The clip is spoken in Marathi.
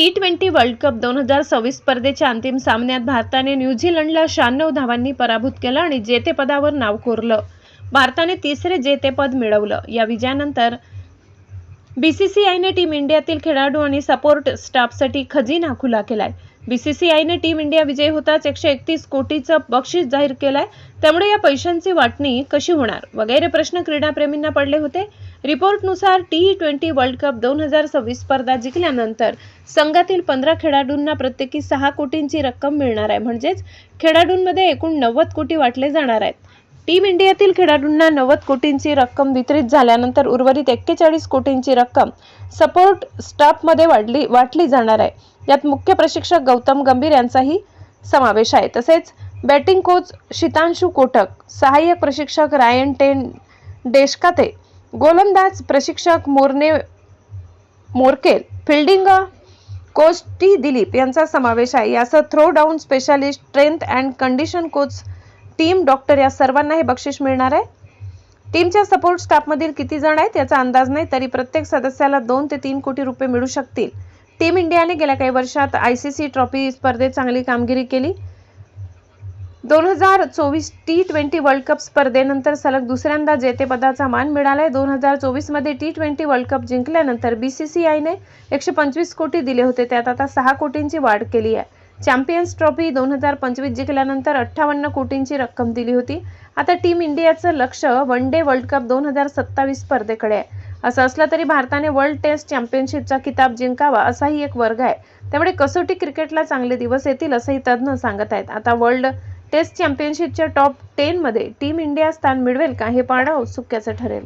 T20 वर्ल्ड कप 2026 स्पर्धेच्या अंतिम सामन्यात भारताने न्यूझीलंडला 96 धावांनी पराभूत केलं आणि जेतेपदावर नाव कोरलं. भारताने तिसरे जेतेपद मिळवलं. या विजयानंतर बीसीसीआयने टीम इंडियातील खेळाडू आणि सपोर्ट स्टाफसाठी खजिना खुला केलाय. बीसीसीआयने टीम इंडिया विजयी होताच 131 कोटीचं बक्षीस जाहीर केलंय. त्यामुळे या पैशांची वाटणी कशी होणार वगैरे प्रश्न क्रीडाप्रेमींना पडले होते. रिपोर्टनुसार T20 वर्ल्ड कप 2026 स्पर्धा जिंकल्यानंतर संघातील 15 खेळाडूंना प्रत्येकी 6 कोटींची रक्कम मिळणार आहे. म्हणजेच खेळाडूंमध्ये एकूण 90 कोटी वाटले जाणार आहेत. टीम इंडियातील खेळाडूंना 90 कोटींची रक्कम वितरित झाल्यानंतर उर्वरित 41 कोटींची रक्कम सपोर्ट स्टाफमध्ये वाटली जाणार आहे. यात मुख्य प्रशिक्षक गौतम गंभीर यांचाही समावेश आहे. तसेच बॅटिंग कोच शीतांशु कोटक, सहाय्यक प्रशिक्षक रायन डेशकाते, गोलंदाज प्रशिक्षक Morkel, fielding coach T Dilip यांचा समावेश आहे. यासह throw down specialist, strength and condition coach, team doctor या सर्वांना हे बक्षीस मिळणार आहे. टीमच्या सपोर्ट स्टाफमधील किती जण आहेत याचा अंदाज नाही, तरी प्रत्येक सदस्याला 2 ते 3 कोटी रुपये मिळू शकतील. टीम इंडियाने गेल्या काही वर्षात आयसीसी ट्रॉफी स्पर्धेत चांगली कामगिरी केली. 2024 T20 वर्ल्ड कप स्पर्धेनंतर सलग दुसऱ्यांदा जेतेपदाचा मान मिळालाय. 2024 मध्ये T20 वर्ल्ड कप जिंकल्यानंतर बीसीसीआयने 125 कोटी दिले होते. त्यात आता 6 कोटींची वाढ केली आहे. चॅम्पियन्स ट्रॉफी 2025 जिंकल्यानंतर 58 कोटींची रक्कम दिली होती. आता टीम इंडियाचं लक्ष वन डे वर्ल्ड कप 2027 स्पर्धेकडे आहे. असं असलं तरी भारताने वर्ल्ड टेस्ट चॅम्पियनशिपचा किताब जिंकावा असाही एक वर्ग आहे. त्यामुळे कसोटी क्रिकेटला चांगले दिवस येतील असंही तज्ज्ञ सांगत आहेत. आता वर्ल्ड टेस्ट चॅम्पियनशिपच्या टॉप 10 मध्ये टीम इंडिया स्थान मिळवेल का हे पाहणं औत्सुक्याचं ठरेल.